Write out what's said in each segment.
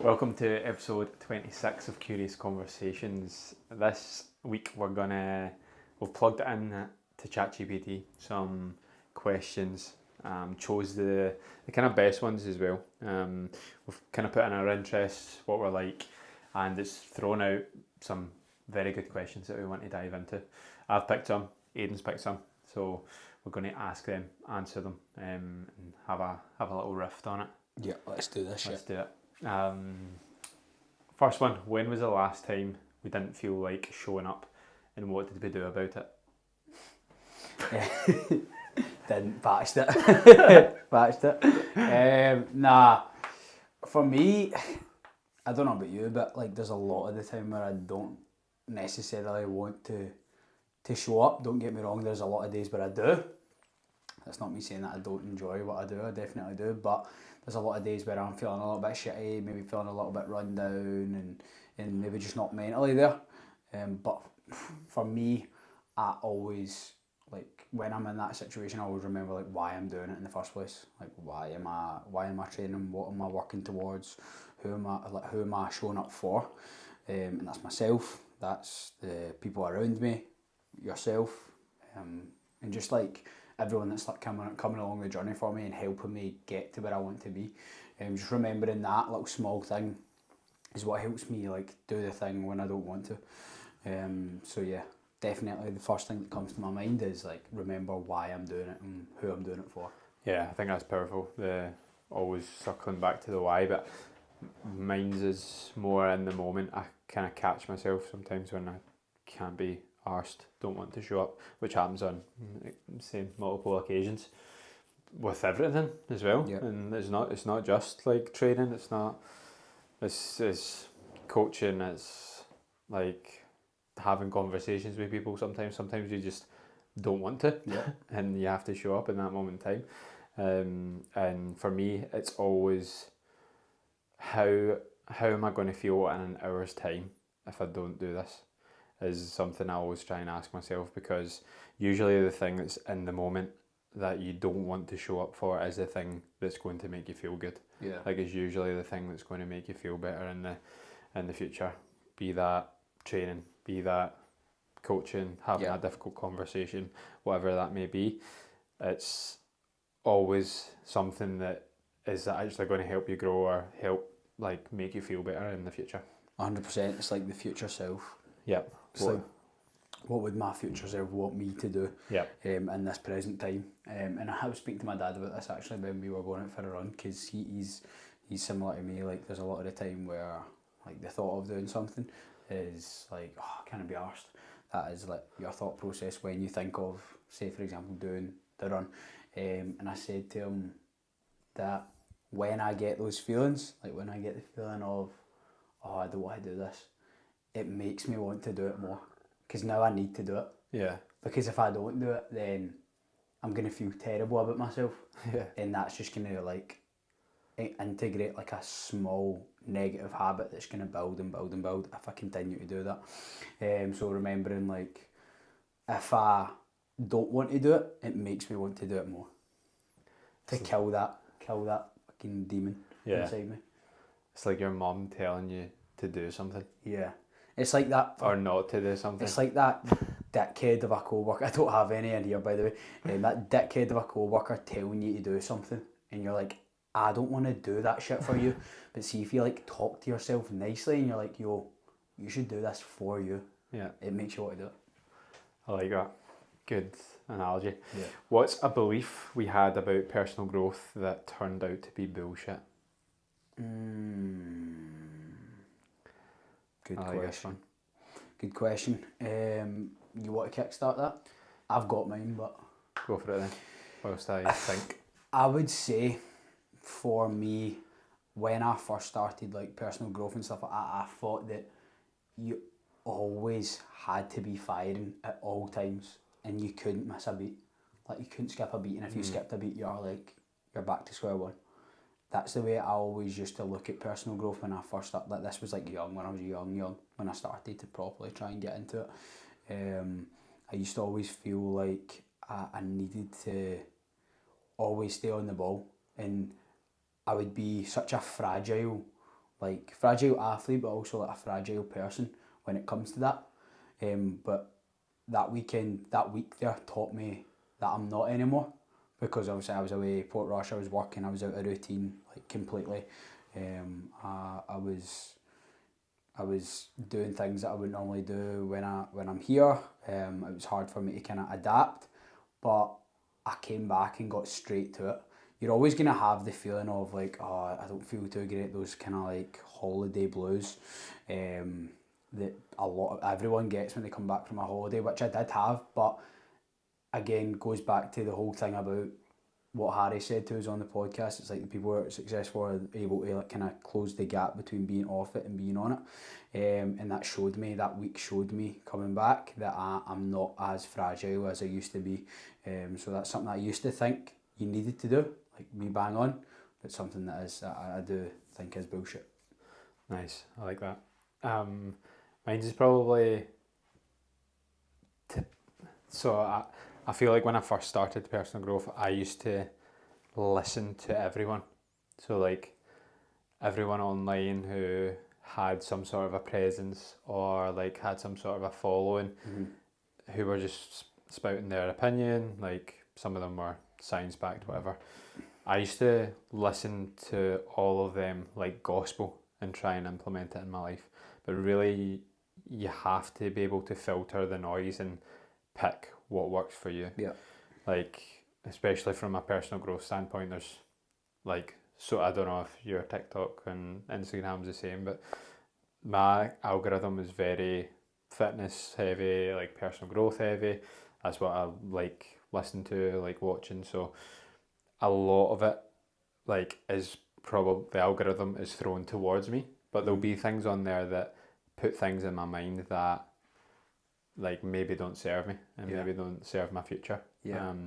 Welcome to episode 26 of Curious Conversations. This week we've plugged it in to ChatGPT, some questions, chose the kind of best ones as well. We've kind of put in our interests, what we're like, and it's thrown out some very good questions that we want to dive into. I've picked some, Aiden's picked some, so we're going to ask them, answer them, and have a little riff on it. Yeah, let's do this. Let's do it. First one, when was the last time we didn't feel like showing up and what did we do about it? Batched it. Nah, for me, I don't know about you, but like there's a lot of the time where I don't necessarily want to show up. Don't get me wrong, there's a lot of days where I do. That's not me saying that I don't enjoy what I do, I definitely do, but there's a lot of days where I'm feeling a little bit shitty, maybe feeling a little bit run down and maybe just not mentally there. But for me, I always, like when I'm in that situation, I always remember like why I'm doing it in the first place. Like why am I training? What am I working towards? Who am I showing up for? And that's myself, that's the people around me, yourself, and just like everyone that's like coming along the journey for me and helping me get to where I want to be. Just remembering that little small thing is what helps me like do the thing when I don't want to. So yeah, definitely the first thing that comes to my mind is like remember why I'm doing it and who I'm doing it for. Yeah, I think that's powerful. Always circling back to the why, but mine's is more in the moment. I kind of catch myself sometimes when I can't be arsed, don't want to show up, which happens on multiple occasions with everything as well. Yep. And it's not just like training, it's coaching, it's like having conversations with people. Sometimes you just don't want to. Yep. And you have to show up in that moment in time. And for me it's always how am I going to feel in an hour's time if I don't do this, is something I always try and ask myself, because usually the thing that's in the moment that you don't want to show up for is the thing that's going to make you feel good. Yeah. Like it's usually the thing that's going to make you feel better in the future. Be that training, be that coaching, having a difficult conversation, whatever that may be. It's always something that is actually going to help you grow or help like make you feel better in the future. 100%. It's like the future self. Yep. It's like, what would my future self want me to do in this present time? And I was speaking to my dad about this actually when we were going out for a run, because he's similar to me. Like there's a lot of the time where like the thought of doing something is like, oh, I can't be arsed. That is like your thought process when you think of, say for example, doing the run. And I said to him that when I get those feelings, like when I get the feeling of, oh, I don't want to do this, it makes me want to do it more, because now I need to do it. Yeah. Because if I don't do it, then I'm going to feel terrible about myself. Yeah. And that's just going to like integrate like a small negative habit that's going to build and build and build if I continue to do that. So remembering like if I don't want to do it, it makes me want to do it more. To kill that fucking demon inside me. It's like your mum telling you to do something. Yeah. It's like that. Or not to do something. It's like that dickhead of a co-worker. I don't have any in here, by the way. That dickhead of a co-worker telling you to do something, and you're like, I don't want to do that shit for you. But see, if you like talk to yourself nicely, and you're like, yo, you should do this for you. Yeah. It makes you want to do it. I like that. Good analogy. Yeah. What's a belief we had about personal growth that turned out to be bullshit? Good question. Good question. You want to kickstart that? I've got mine, but... Go for it then, whilst I think. I would say, for me, when I first started like personal growth and stuff like that, I thought that you always had to be firing at all times and you couldn't miss a beat. Like you couldn't skip a beat, and if you skipped a beat, you're back to square one. That's the way I always used to look at personal growth when I first started. Like this was like young, when I was young, when I started to properly try and get into it. I used to always feel like I needed to always stay on the ball, and I would be such a fragile like fragile athlete, but also like a fragile person when it comes to that. But that week there taught me that I'm not anymore, because obviously I was away Port Rush, I was working, I was out of routine like completely. I was doing things that I wouldn't normally do when I'm here. It was hard for me to kind of adapt, but I came back and got straight to it. You're always gonna have the feeling of like, oh, I don't feel too great. Those kind of like holiday blues, that everyone gets when they come back from a holiday, which I did have. But again, goes back to the whole thing about what Harry said to us on the podcast. It's like the people who are successful are able to like kind of close the gap between being off it and being on it. And that week showed me coming back that I'm not as fragile as I used to be. So that's something I used to think you needed to do, like me bang on, but something that I do think is bullshit. Nice, I like that. Mine's is probably so I feel like when I first started personal growth, I used to listen to everyone. So like everyone online who had some sort of a presence or like had some sort of a following, who were just spouting their opinion, like some of them were science backed, whatever. I used to listen to all of them like gospel and try and implement it in my life. But really, you have to be able to filter the noise and pick what works for you. Yeah. Like, especially from a personal growth standpoint, there's like, so I don't know if your TikTok and Instagram's the same, but my algorithm is very fitness heavy, like personal growth heavy. That's what I like listening to, like watching. So a lot of it like is probably the algorithm is thrown towards me, but there'll be things on there that put things in my mind that like maybe don't serve me and maybe don't serve my future.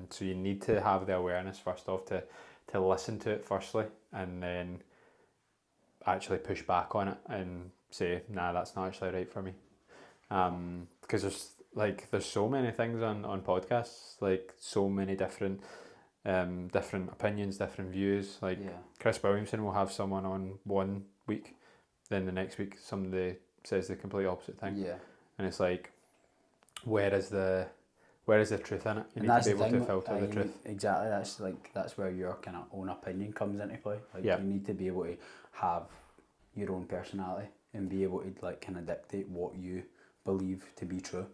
So you need to have the awareness first off to listen to it firstly, and then actually push back on it and say, nah, that's not actually right for me. Because there's so many things on podcasts, like so many different opinions, different views. Like Chris Williamson will have someone on one week, then the next week somebody says the complete opposite thing. And it's like, where is the truth in it? You need to be able to filter the truth. Exactly. That's where your kind of own opinion comes into play. Like you need to be able to have your own personality and be able to like kind of dictate what you believe to be true.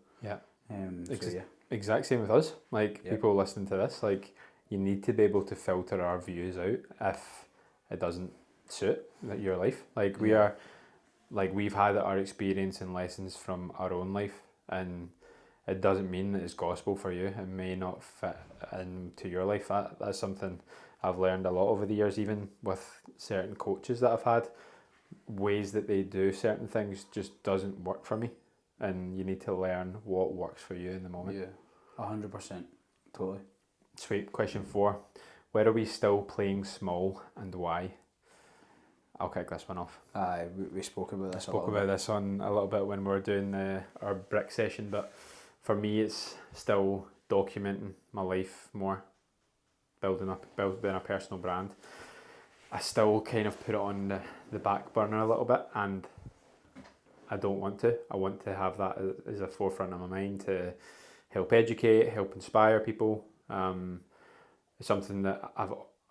Exact same with us. Like people listening to this, like you need to be able to filter our views out if it doesn't suit your life. Like we are, like we've had our experience and lessons from our own life, and it doesn't mean that it's gospel for you. It may not fit into your life. That's something I've learned a lot over the years, even with certain coaches that I've had. Ways that they do certain things just doesn't work for me, and you need to learn what works for you in the moment. 100%, totally. Sweet. Question 4: where are we still playing small and why? I'll kick this one off. We spoke about this. This on a little bit when we were doing our brick session, but for me, it's still documenting my life more, building a personal brand. I still kind of put it on the back burner a little bit, and I don't want to. I want to have that as a forefront of my mind to help educate, help inspire people. It's something that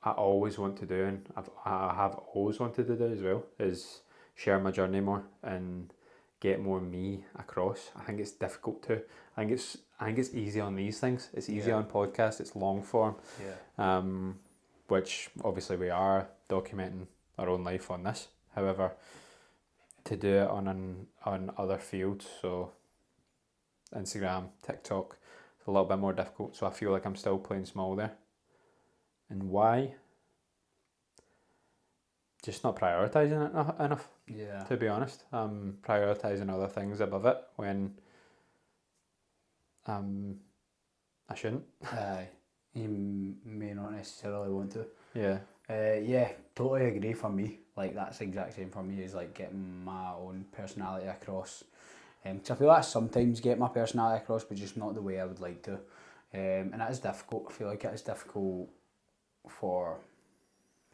I always want to do, and I have always wanted to do as well, is share my journey more and get more me across. I think it's difficult to. I think it's easy on these things. It's easy on podcasts. It's long form. Which obviously we are documenting our own life on this. However, to do it on other fields, so Instagram, TikTok, it's a little bit more difficult. So I feel like I'm still playing small there. And why? Just not prioritising it enough. To be honest, prioritising other things above it when I shouldn't. You may not necessarily want to. Yeah. Totally agree. For me, like that's the exact same for me, is like getting my own personality across. Because I feel I sometimes get my personality across, but just not the way I would like to. And that is difficult. I feel like it is difficult for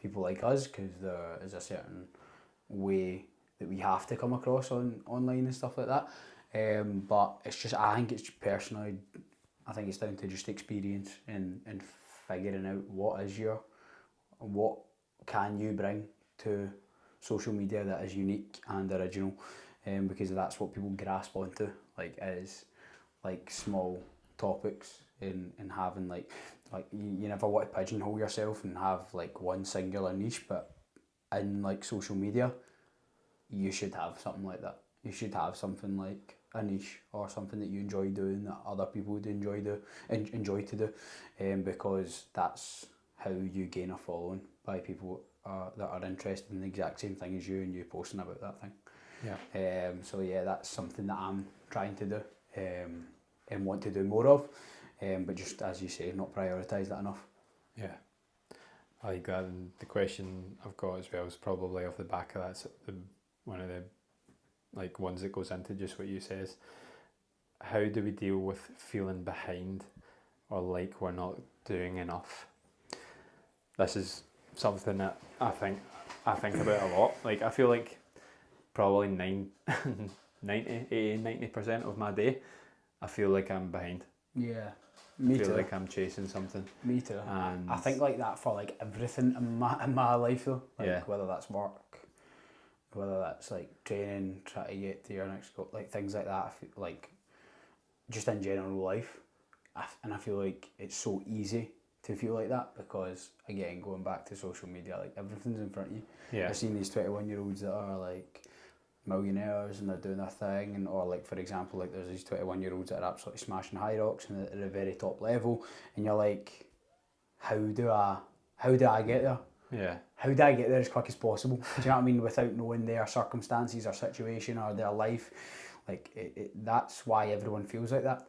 people like us, because there is a certain way that we have to come across online and stuff like that. But it's just, I think it's personally, I think it's down to just experience and figuring out what can you bring to social media that is unique and original, because that's what people grasp onto, like, is like small topics and having like you never want to pigeonhole yourself and have like one singular niche, but in like social media you should have something like that. You should have something like a niche or something that you enjoy doing that other people would enjoy to do, because that's how you gain a following, by people that are interested in the exact same thing as you and you posting about that thing. Yeah. So yeah, that's something that I'm trying to do, and want to do more of, but just as you say, not prioritise that enough. Yeah. I like that. And the question I've got as well is probably off the back of that. One of the like ones that goes into just what you says. How do we deal with feeling behind or like we're not doing enough? This is something that I think about a lot. Like, I feel like probably 90% of my day, I feel like I'm behind. Yeah, I me feel too. like I'm chasing something. Me too. And I think like that for like everything in my life though. Like, yeah, whether that's work, whether that's like training, trying to get to your next goal, like things like that. I feel like just in general life, and I feel like it's so easy to feel like that because, again, going back to social media, like everything's in front of you. yeah, I've seen these 21-year-olds that are like millionaires and they're doing their thing, and or like, for example, like there's these 21-year-olds that are absolutely smashing high rocks and at a very top level, and you're like, how do I get there? yeah, How do I get there as quick as possible? Do you know what I mean? Without knowing their circumstances or situation or their life, like that's why everyone feels like that.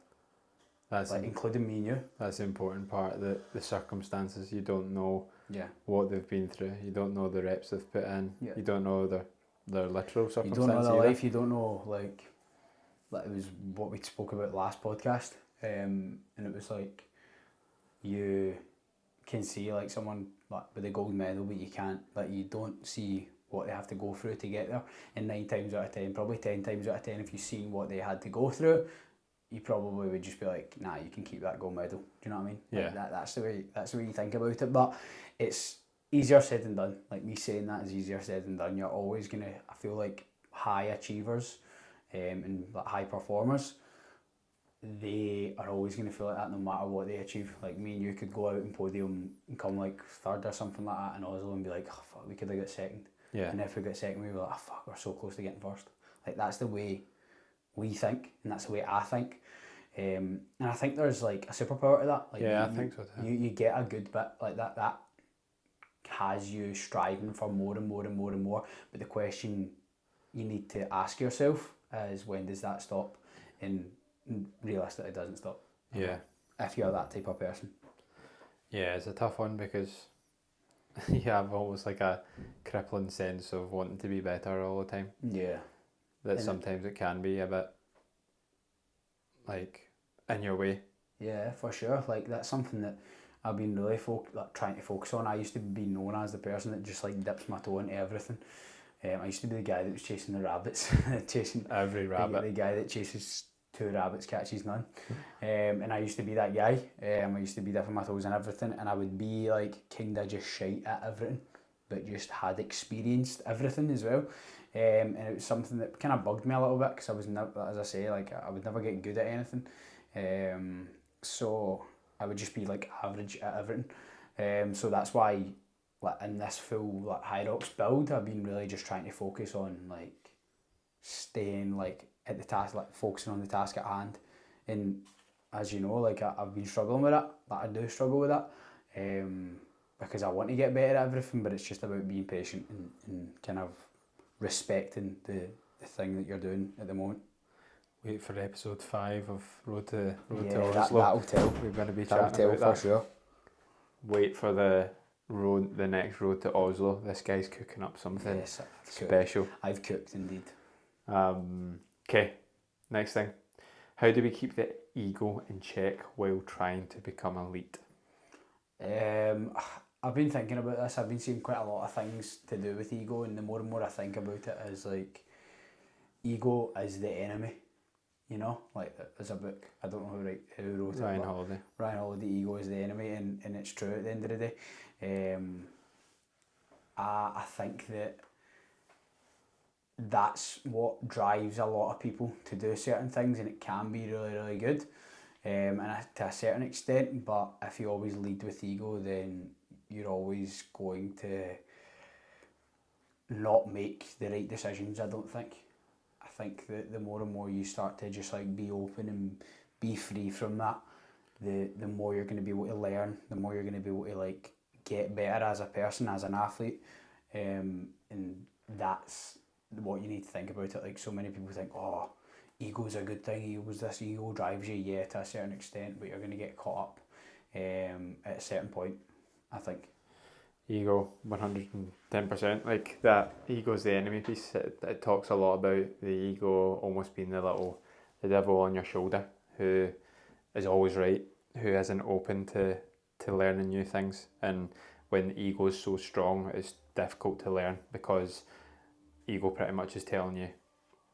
that's Like, including me and you. that's the important part. The circumstances, you don't know Yeah. what they've been through. You don't know the reps they've put in. Yeah. You don't know their literal You circumstances. don't know their either. life. You don't know, like it was what we spoke about last podcast, and it was like, you can see like someone like with a gold medal, but you can't, like, you don't see what they have to go through to get there. And 9 times out of 10, probably 10 times out of 10, if you've seen what they had to go through, you probably would just be like, nah, you can keep that gold medal. Do you know what I mean? Yeah. Like that's the way you think about it. But it's easier said than done. Like, me saying that is easier said than done. You're always gonna, I feel like, high achievers, and like high performers, they are always going to feel like that no matter what they achieve. Like, me and you could go out and podium and come like third or something like that in Oslo and be like, oh fuck, we could have got second. Yeah. And if we got second, we were like, oh fuck, we're so close to getting first. Like, that's the way we think, and that's the way I think. And I think there's like a superpower to that. Like, Yeah, I think so too. You get a good bit like that. That has you striving for more and more and more and more. But the question you need to ask yourself is, when does that stop? And realistically, it doesn't stop. Yeah. If you're that type of person. Yeah, it's a tough one because you have almost like a crippling sense of wanting to be better all the time. Yeah. That And sometimes it can be a bit like in your way. yeah, for sure. Like, that's something that I've been really trying to focus on. I used to be known as the person that just like dips my toe into everything. I used to be the guy that was chasing the rabbits, chasing Every rabbit. the guy that chases 2 rabbits, catches none. And I used to be that guy. I used to be dipping my toes in everything, and I would be like kind of just shite at everything, but just had experienced everything as well. And it was something that kind of bugged me a little bit because I was never, as I say, like, I would never get good at anything. So I would just be like average at everything. So that's why, like, in this full like High Rocks build, I've been really just trying to focus on like staying like at the task, like focusing on the task at hand. And as you know, like, I've been struggling with that. Like, I do struggle with that, because I want to get better at everything, but it's just about being patient and kind of respecting the thing that you're doing at the moment. Wait for episode 5 of Road to Yeah, Oslo. that'll tell. We're going to be That'll chatting tell about for that. sure. Wait for the next road to Oslo. This guy's cooking up something Yes, special. I've cooked indeed. Okay, next thing. How do we keep the ego in check while trying to become elite? I've been thinking about this. I've been seeing quite a lot of things to do with ego, and the more and more I think about it, is like ego is the enemy. You know, like there's a book. I don't know who wrote it. Ryan but Holiday. Ryan Holiday, ego is the enemy, and it's true at the end of the day. I think that's what drives a lot of people to do certain things, and it can be really, really good, and to a certain extent. But if you always lead with ego, then you're always going to not make the right decisions. I don't think. I think that the more and more you start to just like be open and be free from that, the more you're going to be able to learn, the more you're going to be able to like get better as a person, as an athlete, and that's what you need to think about it. Like, so many people think, oh, ego's a good thing, ego's this, ego drives you, yeah, to a certain extent, but you're going to get caught up at a certain point, I think. Ego, 110%. Like, that ego's the enemy piece, it talks a lot about the ego almost being the devil on your shoulder, who is always right, who isn't open to learning new things. And when the ego is so strong, it's difficult to learn, because ego pretty much is telling you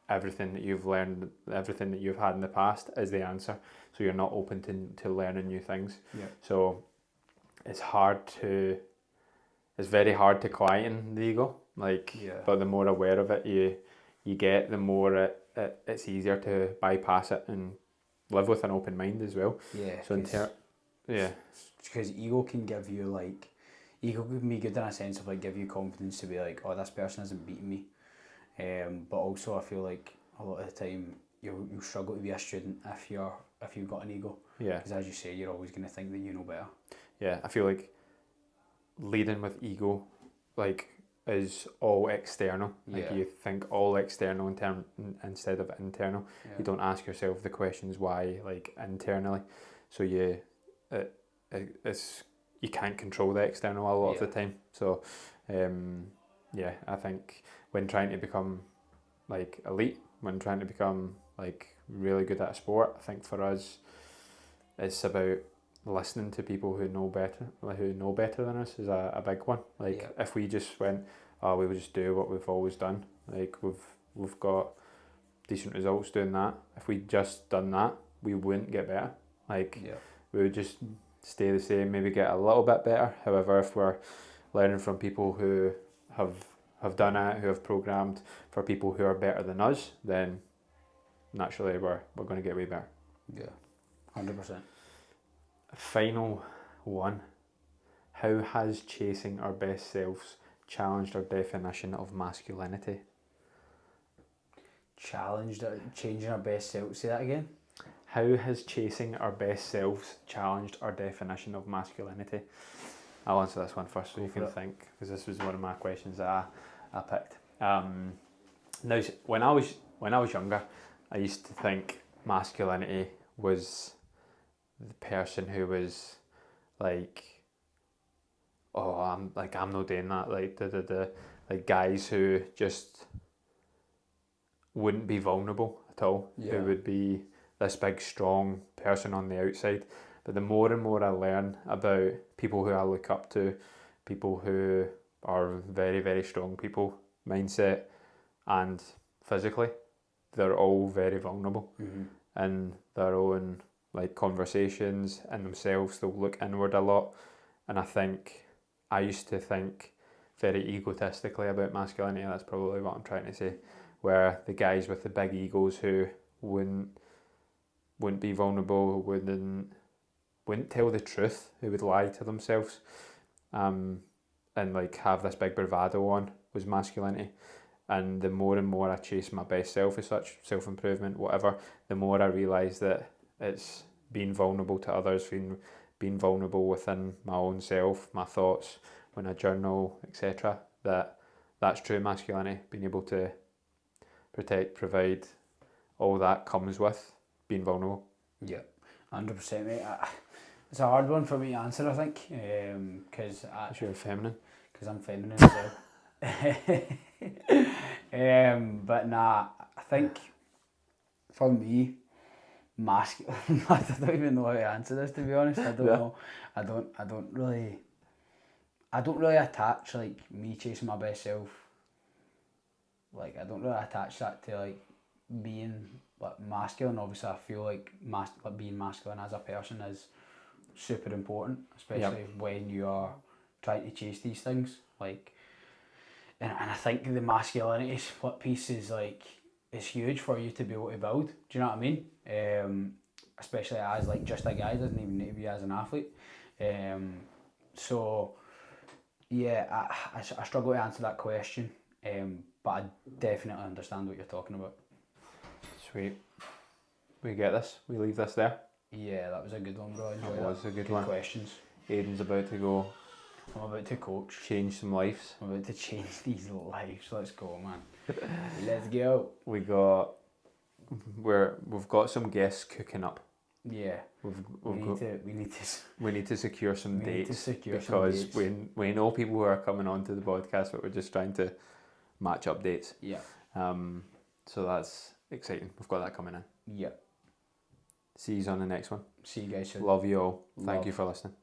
everything that you've learned, everything that you've had in the past is the answer. So you're not open to learning new things. Yeah. So it's very hard to quieten the ego. Like, Yeah. but the more aware of it you get, the more it's easier to bypass it and live with an open mind as well. Yeah. So because ego can give you like, ego can be good in a sense of like give you confidence to be like, oh, this person hasn't beaten me. But also I feel like a lot of the time you'll struggle to be a student if you've got an ego. Yeah. Because as you say, you're always going to think that you know better. Yeah, I feel like leading with ego, like, is all external. Like, you think all external instead of internal. Yeah. You don't ask yourself the questions why, like, internally. So it's you can't control the external a lot of the time. So I think when trying to become like elite, when trying to become like really good at a sport, I think for us it's about listening to people who know better than us is a big one. Like, if we just went, oh, we would just do what we've always done, like we've got decent results doing that. If we just done that, we wouldn't get better. Like, we would just stay the same, maybe get a little bit better. However, if we're learning from people who have done it, who have programmed for people who are better than us, then naturally we're going to get way better. Yeah, 100%. Final one. How has chasing our best selves challenged our definition of masculinity? Changing our best self. Say that again. How has chasing our best selves challenged our definition of masculinity? I'll answer this one first so you can think, because this was one of my questions that I picked. Now, when I was younger, I used to think masculinity was the person who was like, oh, I'm not doing that, like guys who just wouldn't be vulnerable at all, who would be this big strong person on the outside. But the more and more I learn about people who I look up to, people who are very, very strong people, mindset and physically, they're all very vulnerable in their own like conversations and themselves. They'll look inward a lot, and I think I used to think very egotistically about masculinity. That's probably what I'm trying to say, where the guys with the big egos who wouldn't be vulnerable, wouldn't tell the truth, who would lie to themselves, and like have this big bravado on, was masculinity. And the more and more I chase my best self as such, self-improvement, whatever, the more I realise that it's being vulnerable to others, being vulnerable within my own self, my thoughts, when I journal, etc. That's true masculinity, being able to protect, provide, all that comes with being vulnerable. Yeah, 100%, mate. It's a hard one for me to answer, I think, because you're feminine. Because I'm feminine as well. But nah, I think for me, masculine. I don't even know how to answer this, to be honest. I don't know. I don't really. I don't really attach like me chasing my best self. Like I don't really attach that to like being like masculine. Obviously, I feel like being masculine as a person is super important, especially when you are trying to chase these things. Like, and I think the masculinity split piece is like it's huge for you to be able to build. Do you know what I mean? Especially as like just a guy, doesn't even need to be as an athlete. So yeah, I struggle to answer that question. But I definitely understand what you're talking about. Sweet. We get this. We leave this there. Yeah, that was a good one, bro. That was a good one. Questions. Aiden's about to go I'm about to coach. change some lives. I'm about to change these lives. Let's go, man. Let's go. We've got some guests cooking up. Yeah. We need to secure some dates because we know people who are coming onto the podcast, but we're just trying to match up dates. Yeah. So that's exciting. We've got that coming in. Yeah. See you on the next one. See you guys soon. Love you all. Thank you for listening.